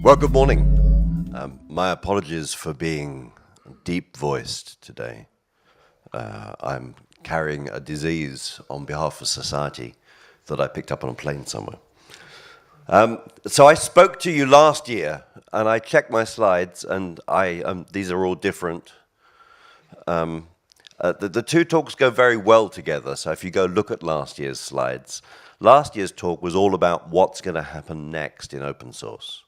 Well, good morning. My apologies for being deep-voiced today. I'm carrying a disease on behalf of society that I picked up on a plane somewhere. So I spoke to you last year, and I checked my slides, and these are all different. The two talks go very well together, so if you go look at last year's slides, last year's talk was all about what's going to happen next in open source.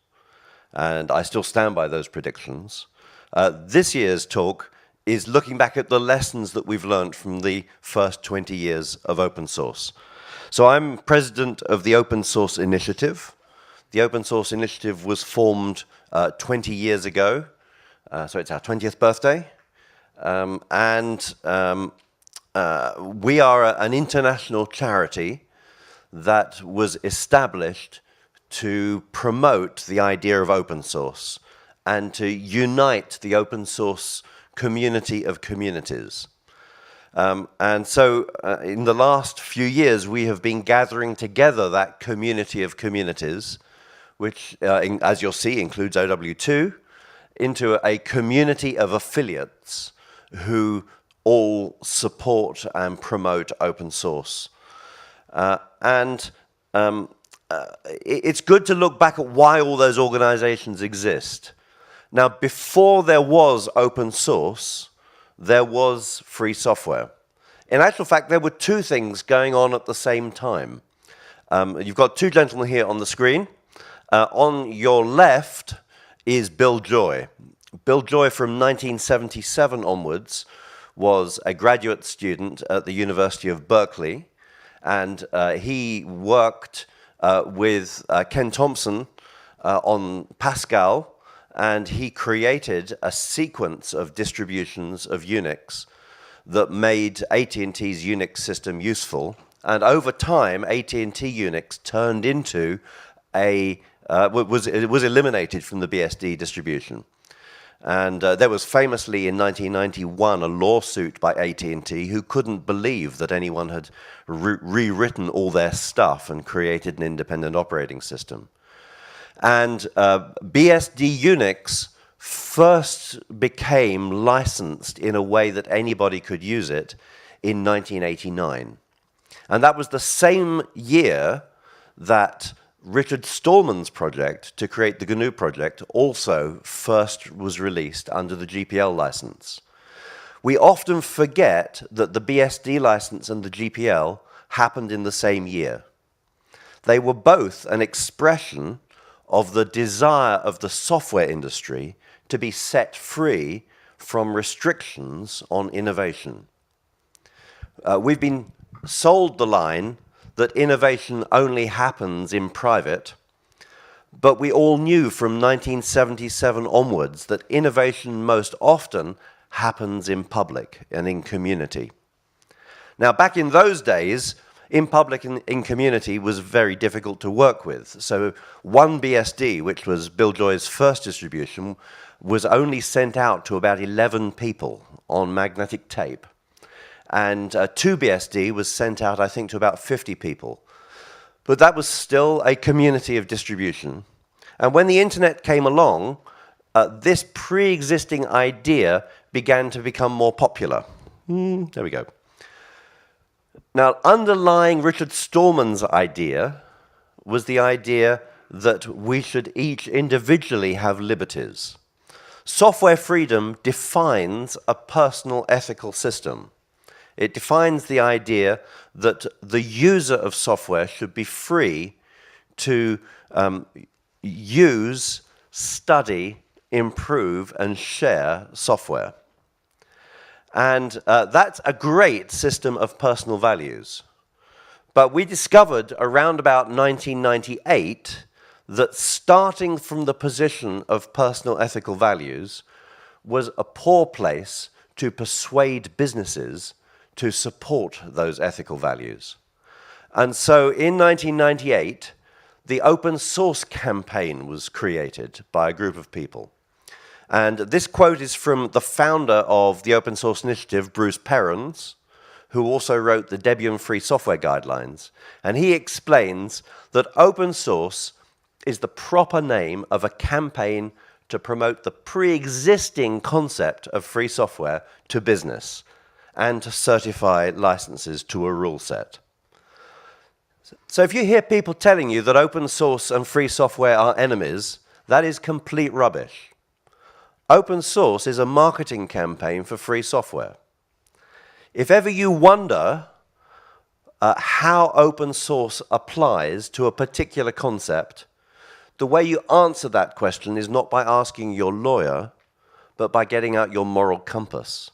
And I still stand by those predictions. This year's talk is looking back at the lessons that we've learned from the first 20 years of open source. So I'm president of the Open Source Initiative. The Open Source Initiative was formed 20 years ago, so it's our 20th birthday. We are an international charity that was established to promote the idea of open source and to unite the open source community of communities. In the last few years, we have been gathering together that community of communities, which, as you'll see, includes OW2, into a community of affiliates who all support and promote open source. It's good to look back at why all those organizations exist. Now, before there was open source, there was free software. In actual fact, there were two things going on at the same time. You've got two gentlemen here on the screen. On your left is Bill Joy. Bill Joy, from 1977 onwards, was a graduate student at the University of Berkeley, and he worked with Ken Thompson on Pascal, and he created a sequence of distributions of Unix that made AT&T's Unix system useful. And over time, AT&T Unix turned into it was eliminated from the BSD distribution. And there was famously in 1991 a lawsuit by AT&T who couldn't believe that anyone had rewritten all their stuff and created an independent operating system. And BSD Unix first became licensed in a way that anybody could use it in 1989. And that was the same year that Richard Stallman's project to create the GNU project also first was released under the GPL license. We often forget that the BSD license and the GPL happened in the same year. They were both an expression of the desire of the software industry to be set free from restrictions on innovation. We've been sold the line that innovation only happens in private, but we all knew from 1977 onwards that innovation most often happens in public and in community. Now, back in those days, in public and in community was very difficult to work with. So OneBSD, which was Bill Joy's first distribution, was only sent out to about 11 people on magnetic tape. And 2BSD was sent out, I think, to about 50 people. But that was still a community of distribution. And when the internet came along, this pre-existing idea began to become more popular. There we go. Now, underlying Richard Stallman's idea was the idea that we should each individually have liberties. Software freedom defines a personal ethical system. It defines the idea that the user of software should be free to use, study, improve, and share software. And that's a great system of personal values. But we discovered around about 1998 that starting from the position of personal ethical values was a poor place to persuade businesses to support those ethical values. And so in 1998, the open source campaign was created by a group of people. And this quote is from the founder of the Open Source Initiative, Bruce Perens, who also wrote the Debian Free Software Guidelines. And he explains that open source is the proper name of a campaign to promote the pre-existing concept of free software to business and to certify licenses to a rule set. So if you hear people telling you that open source and free software are enemies, that is complete rubbish. Open source is a marketing campaign for free software. If ever you wonder how open source applies to a particular concept, the way you answer that question is not by asking your lawyer, but by getting out your moral compass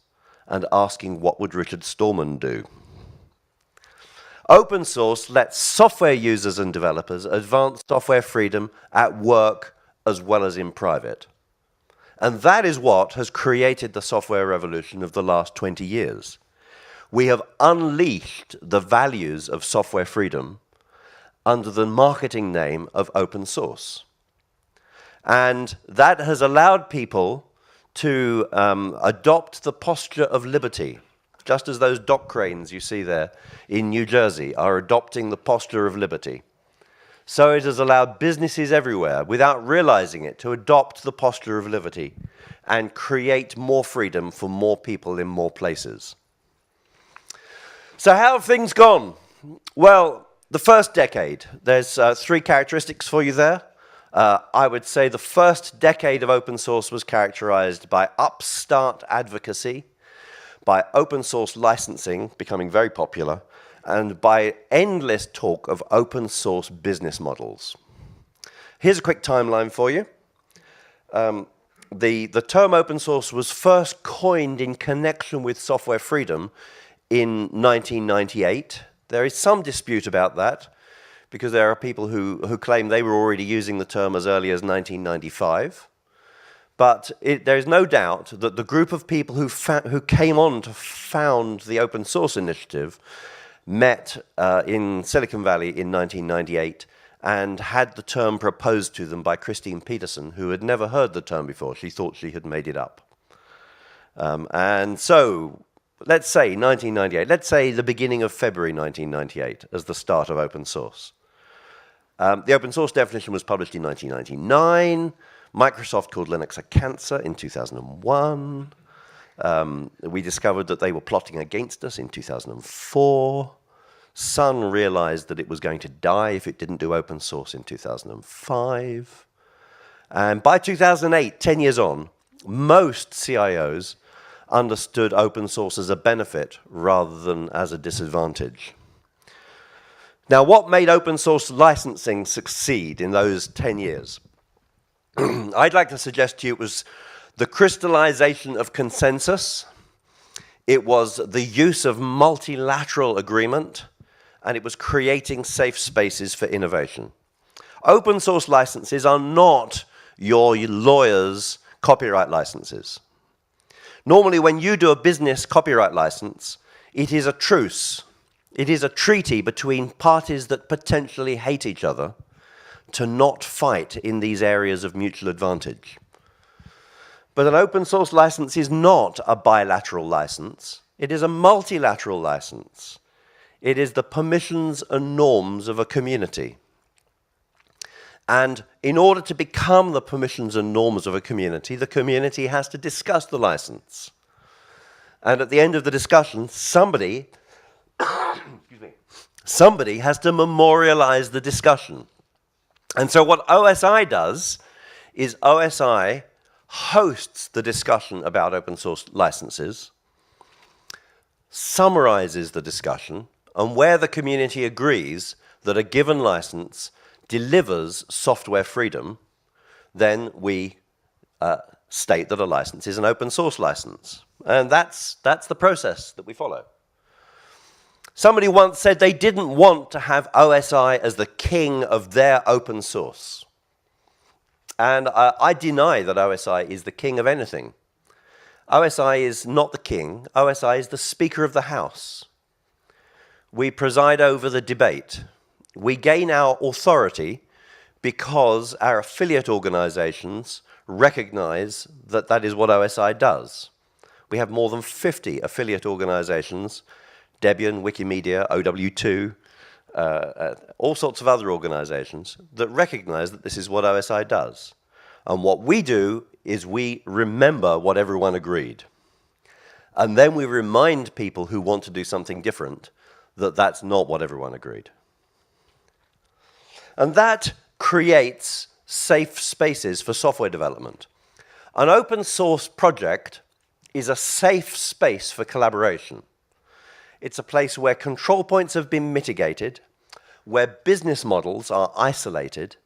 and asking, what would Richard Stallman do? Open source lets software users and developers advance software freedom at work as well as in private. And that is what has created the software revolution of the last 20 years. We have unleashed the values of software freedom under the marketing name of open source. And that has allowed people to adopt the posture of liberty, just as those dock cranes you see there in New Jersey are adopting the posture of liberty. So it has allowed businesses everywhere, without realizing it, to adopt the posture of liberty and create more freedom for more people in more places. So how have things gone? Well, the first decade, there's 3 characteristics for you there. I would say the first decade of open source was characterized by upstart advocacy, by open source licensing becoming very popular, and by endless talk of open source business models. Here's a quick timeline for you. The term open source was first coined in connection with software freedom in 1998. There is some dispute about that, because there are people who claim they were already using the term as early as 1995. But there is no doubt that the group of people who came on to found the open source initiative met in Silicon Valley in 1998 and had the term proposed to them by Christine Peterson, who had never heard the term before. She thought she had made it up. And so, let's say 1998, let's say the beginning of February 1998 as the start of open source. The open source definition was published in 1999. Microsoft called Linux a cancer in 2001. We discovered that they were plotting against us in 2004. Sun realized that it was going to die if it didn't do open source in 2005. And by 2008, 10 years on, most CIOs understood open source as a benefit rather than as a disadvantage. Now, what made open source licensing succeed in those 10 years? I'd like to suggest to you it was the crystallization of consensus, it was the use of multilateral agreement, and it was creating safe spaces for innovation. Open source licenses are not your lawyer's copyright licenses. Normally, when you do a business copyright license, it is a truce. It is a treaty between parties that potentially hate each other to not fight in these areas of mutual advantage. But an open source license is not a bilateral license. It is a multilateral license. It is the permissions and norms of a community. And in order to become the permissions and norms of a community, the community has to discuss the license. And at the end of the discussion, somebody has to memorialize the discussion. And so what OSI does is OSI hosts the discussion about open source licenses, summarizes the discussion, and where the community agrees that a given license delivers software freedom, then we state that a license is an open source license. And that's the process that we follow. Somebody once said they didn't want to have OSI as the king of their open source. And I deny that OSI is the king of anything. OSI is not the king. OSI is the Speaker of the House. We preside over the debate. We gain our authority because our affiliate organizations recognize that that is what OSI does. We have more than 50 affiliate organizations, Debian, Wikimedia, OW2, all sorts of other organizations that recognize that this is what OSI does. And what we do is we remember what everyone agreed. And then we remind people who want to do something different that that's not what everyone agreed. And that creates safe spaces for software development. An open source project is a safe space for collaboration. It's a place where control points have been mitigated, where business models are isolated,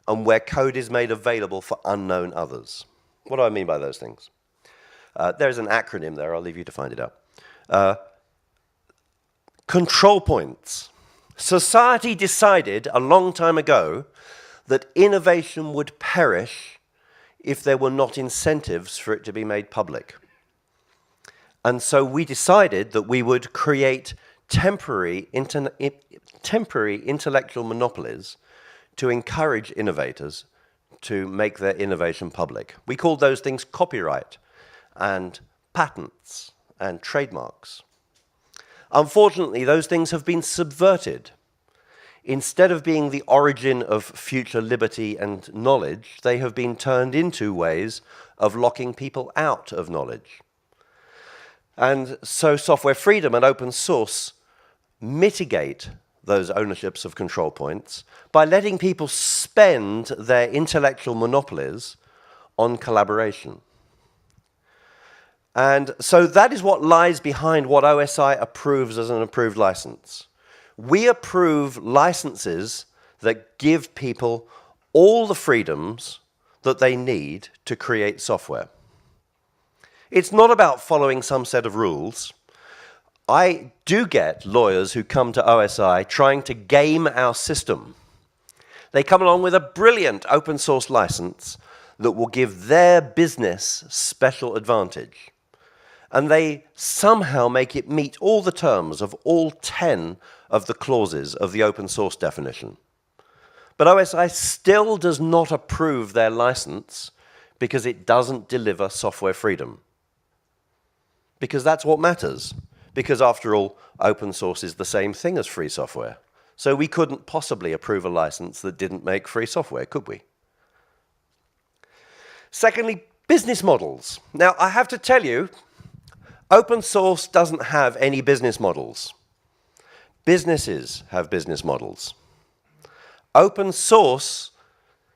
and where code is made available for unknown others. What do I mean by those things? There's an acronym there. I'll leave you to find it out. Control points. Society decided a long time ago that innovation would perish if there were not incentives for it to be made public. And so we decided that we would create temporary intellectual monopolies to encourage innovators to make their innovation public. We called those things copyright and patents and trademarks. Unfortunately, those things have been subverted. Instead of being the origin of future liberty and knowledge, they have been turned into ways of locking people out of knowledge. And so software freedom and open source mitigate those ownerships of control points by letting people spend their intellectual monopolies on collaboration. And so that is what lies behind what OSI approves as an approved license. We approve licenses that give people all the freedoms that they need to create software. It's not about following some set of rules. I do get lawyers who come to OSI trying to game our system. They come along with a brilliant open source license that will give their business special advantage. And they somehow make it meet all the terms of all 10 of the clauses of the open source definition. But OSI still does not approve their license because it doesn't deliver software freedom. Because that's what matters. Because after all, open source is the same thing as free software. So we couldn't possibly approve a license that didn't make free software, could we? Secondly, business models. Now, I have to tell you, open source doesn't have any business models. Businesses have business models. Open source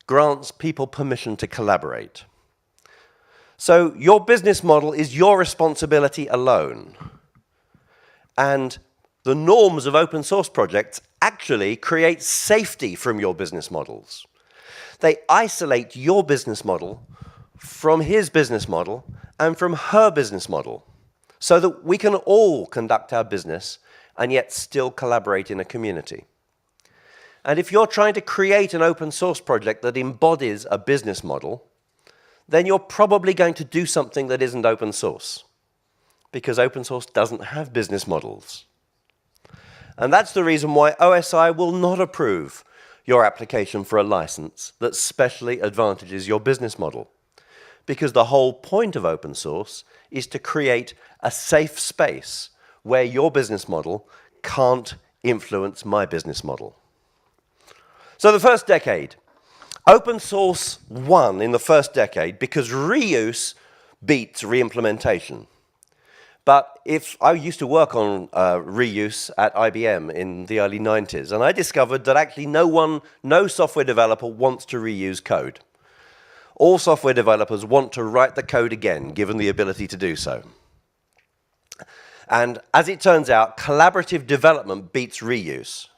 grants people permission to collaborate. So your business model is your responsibility alone. And the norms of open source projects actually create safety from your business models. They isolate your business model from his business model and from her business model so that we can all conduct our business and yet still collaborate in a community. And if you're trying to create an open source project that embodies a business model, then you're probably going to do something that isn't open source, because open source doesn't have business models. And that's the reason why OSI will not approve your application for a license that specially advantages your business model. Because the whole point of open source is to create a safe space where your business model can't influence my business model. So the first decade, open source won in the first decade because reuse beats re-implementation. But I used to work on reuse at IBM in the early 90s, and I discovered that actually no software developer wants to reuse code. All software developers want to write the code again, given the ability to do so. And as it turns out, collaborative development beats reuse.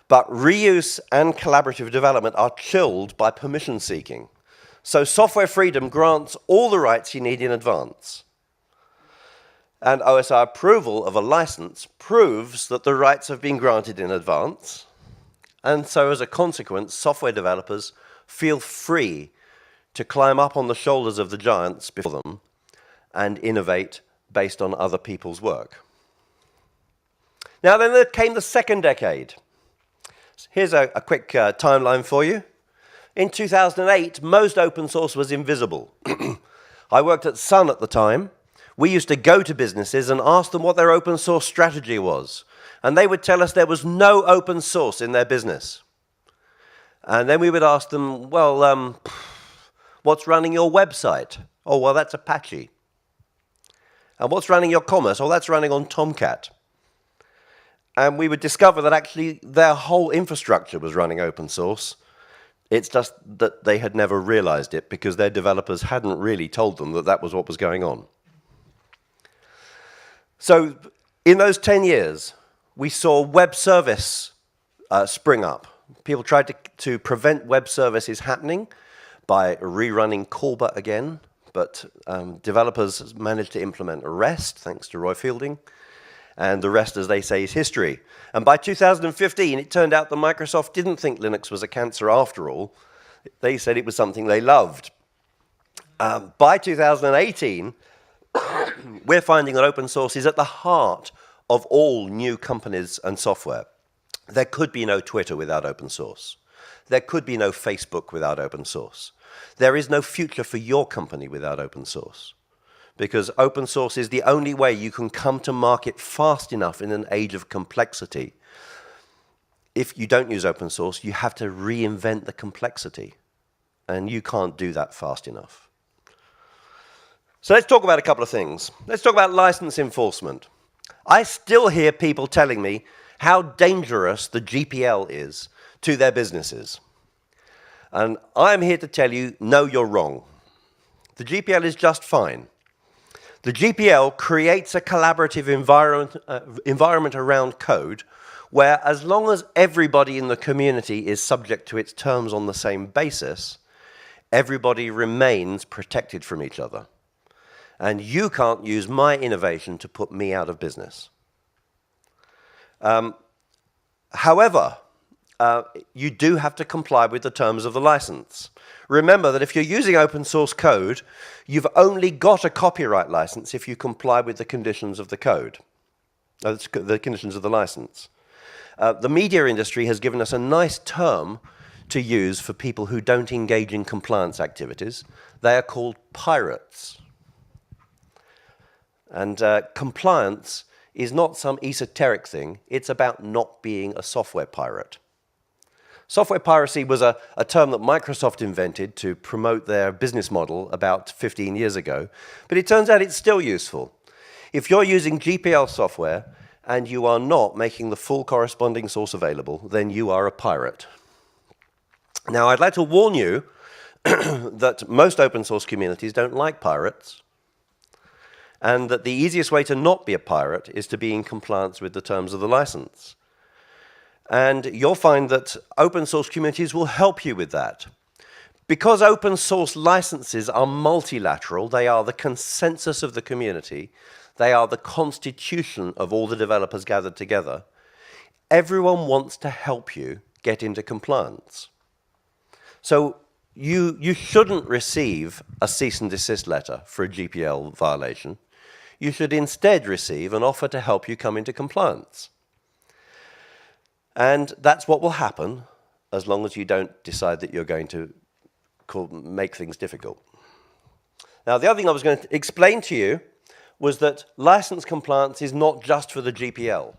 But reuse and collaborative development are chilled by permission seeking. So software freedom grants all the rights you need in advance. And OSI approval of a license proves that the rights have been granted in advance. And so as a consequence, software developers feel free to climb up on the shoulders of the giants before them and innovate based on other people's work. Now then there came the second decade. Here's a quick timeline for you. In 2008, most open source was invisible. I worked at Sun at the time. We used to go to businesses and ask them what their open source strategy was. And they would tell us there was no open source in their business. And then we would ask them, well, what's running your website? Oh, well, that's Apache. And what's running your commerce? Oh, that's running on Tomcat. And we would discover that actually their whole infrastructure was running open source. It's just that they had never realized it because their developers hadn't really told them that that was what was going on. So in those 10 years, we saw web service spring up. People tried to prevent web services happening by rerunning Corba again, but developers managed to implement REST, thanks to Roy Fielding, and the rest, as they say, is history. And by 2015, it turned out that Microsoft didn't think Linux was a cancer after all. They said it was something they loved. By 2018, we're finding that open source is at the heart of all new companies and software. There could be no Twitter without open source. There could be no Facebook without open source. There is no future for your company without open source, because open source is the only way you can come to market fast enough in an age of complexity. If you don't use open source, you have to reinvent the complexity, and you can't do that fast enough. So let's talk about a couple of things. Let's talk about license enforcement. I still hear people telling me how dangerous the GPL is to their businesses. And I'm here to tell you, no, you're wrong. The GPL is just fine. The GPL creates a collaborative environment around code where, as long as everybody in the community is subject to its terms on the same basis, everybody remains protected from each other. And you can't use my innovation to put me out of business. However, you do have to comply with the terms of the license. Remember that if you're using open source code, you've only got a copyright license if you comply with the conditions of the code, the conditions of the license. The media industry has given us a nice term to use for people who don't engage in compliance activities. They are called pirates. And compliance is not some esoteric thing. It's about not being a software pirate. Software piracy was a term that Microsoft invented to promote their business model about 15 years ago, but it turns out it's still useful. If you're using GPL software and you are not making the full corresponding source available, then you are a pirate. Now, I'd like to warn you that most open source communities don't like pirates, and that the easiest way to not be a pirate is to be in compliance with the terms of the license. And you'll find that open source communities will help you with that. Because open source licenses are multilateral, they are the consensus of the community, they are the constitution of all the developers gathered together, everyone wants to help you get into compliance. So you shouldn't receive a cease and desist letter for a GPL violation. You should instead receive an offer to help you come into compliance. And that's what will happen as long as you don't decide that you're going to make things difficult. Now, the other thing I was going to explain to you was that license compliance is not just for the GPL.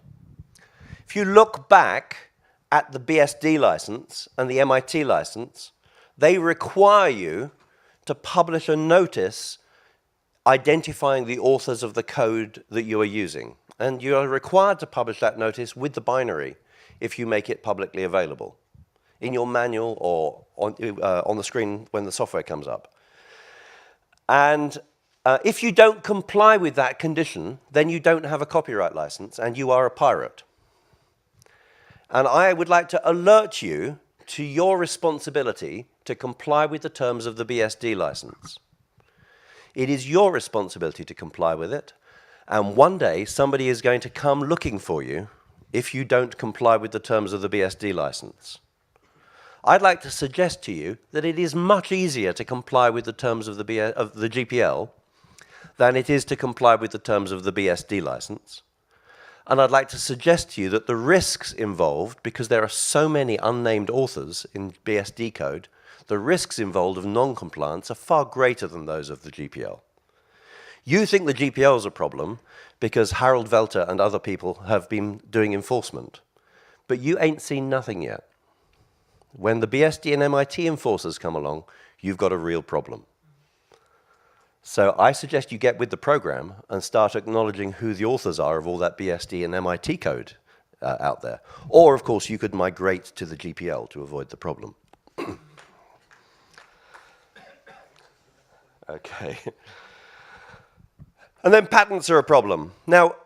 If you look back at the BSD license and the MIT license, they require you to publish a notice identifying the authors of the code that you are using. And you are required to publish that notice with the binary if you make it publicly available, in your manual or on the screen when the software comes up. And if you don't comply with that condition, then you don't have a copyright license and you are a pirate. And I would like to alert you to your responsibility to comply with the terms of the BSD license. It is your responsibility to comply with it, and one day somebody is going to come looking for you if you don't comply with the terms of the BSD license. I'd like to suggest to you that it is much easier to comply with the terms of the GPL than it is to comply with the terms of the BSD license. And I'd like to suggest to you that the risks involved, because there are so many unnamed authors in BSD code, the risks involved of non-compliance are far greater than those of the GPL. You think the GPL is a problem because Harold Velter and other people have been doing enforcement. But you ain't seen nothing yet. When the BSD and MIT enforcers come along, you've got a real problem. So I suggest you get with the program and start acknowledging who the authors are of all that BSD and MIT code out there. Or, of course, you could migrate to the GPL to avoid the problem. Okay. And then patents are a problem. Now,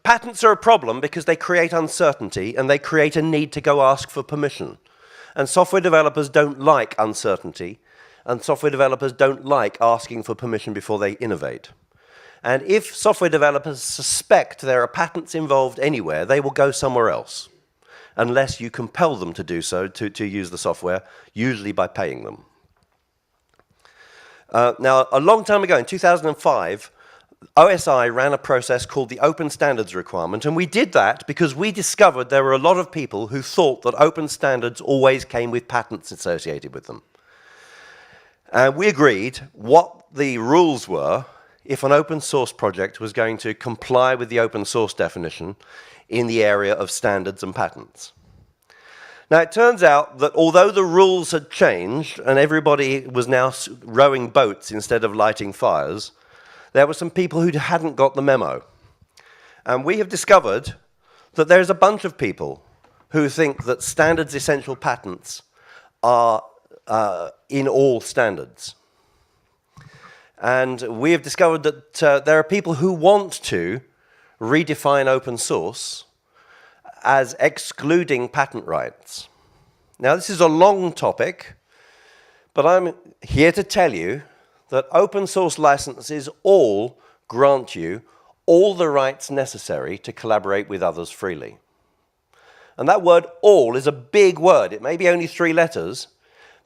patents are a problem because they create uncertainty and they create a need to go ask for permission. And software developers don't like uncertainty, and software developers don't like asking for permission before they innovate. And if software developers suspect there are patents involved anywhere, they will go somewhere else, unless you compel them to do so, to use the software, usually by paying them. Now, a long time ago, in 2005, OSI ran a process called the Open Standards Requirement, and we did that because we discovered there were a lot of people who thought that open standards always came with patents associated with them. And we agreed what the rules were if an open source project was going to comply with the open source definition in the area of standards and patents. Now, it turns out that although the rules had changed and everybody was now rowing boats instead of lighting fires, there were some people who hadn't got the memo. And we have discovered that there's a bunch of people who think that standards essential patents are in all standards. And we have discovered that there are people who want to redefine open source as excluding patent rights. Now, this is a long topic, but I'm here to tell you that open source licenses all grant you all the rights necessary to collaborate with others freely. And that word all is a big word. It may be only 3 letters,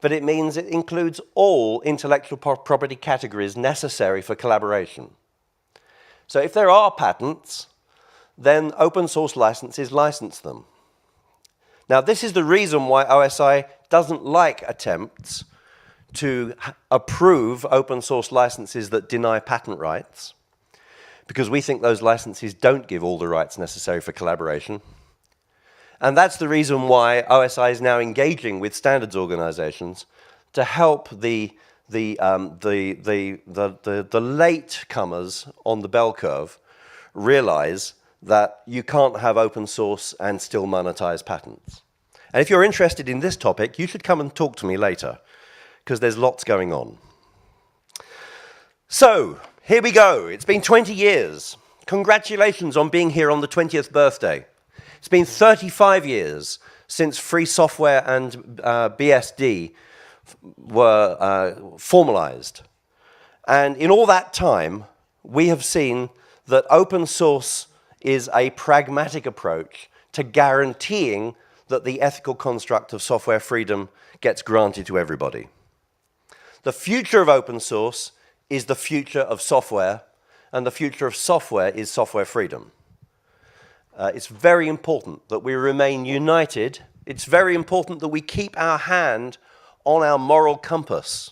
but it means it includes all intellectual property categories necessary for collaboration. So if there are patents, then open source licenses license them. Now, this is the reason why OSI doesn't like attempts to approve open source licenses that deny patent rights, because we think those licenses don't give all the rights necessary for collaboration. And that's the reason why OSI is now engaging with standards organizations to help the latecomers on the bell curve realize that you can't have open source and still monetize patents. And if you're interested in this topic, you should come and talk to me later, because there's lots going on. So, here we go. It's been 20 years. Congratulations on being here on the 20th birthday. It's been 35 years since free software and BSD were formalized. And in all that time, we have seen that open source is a pragmatic approach to guaranteeing that the ethical construct of software freedom gets granted to everybody. The future of open source is the future of software, and the future of software is software freedom. It's very important that we remain united. It's very important that we keep our hand on our moral compass,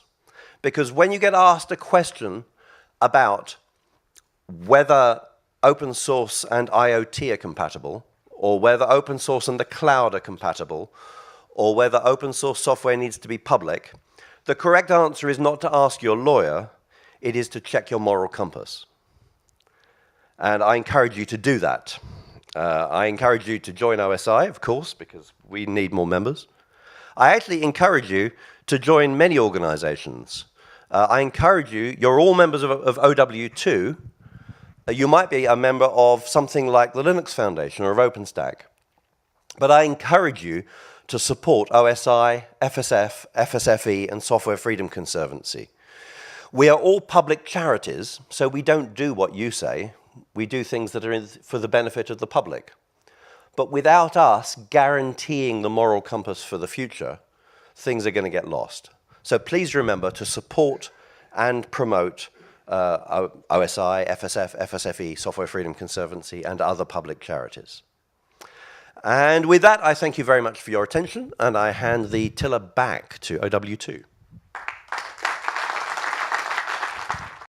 because when you get asked a question about whether open source and IoT are compatible, or whether open source and the cloud are compatible, or whether open source software needs to be public, the correct answer is not to ask your lawyer, it is to check your moral compass. And I encourage you to do that. I encourage you to join OSI, of course, because we need more members. I actually encourage you to join many organizations. I encourage you, you're all members of OW2. You might be a member of something like the Linux Foundation or of OpenStack. But I encourage you to support OSI, FSF, FSFE, and Software Freedom Conservancy. We are all public charities, so we don't do what you say. We do things that are for the benefit of the public. But without us guaranteeing the moral compass for the future, things are going to get lost. So please remember to support and promote OSI, FSF, FSFE, Software Freedom Conservancy, and other public charities. And with that, I thank you very much for your attention, and I hand the tiller back to OW2.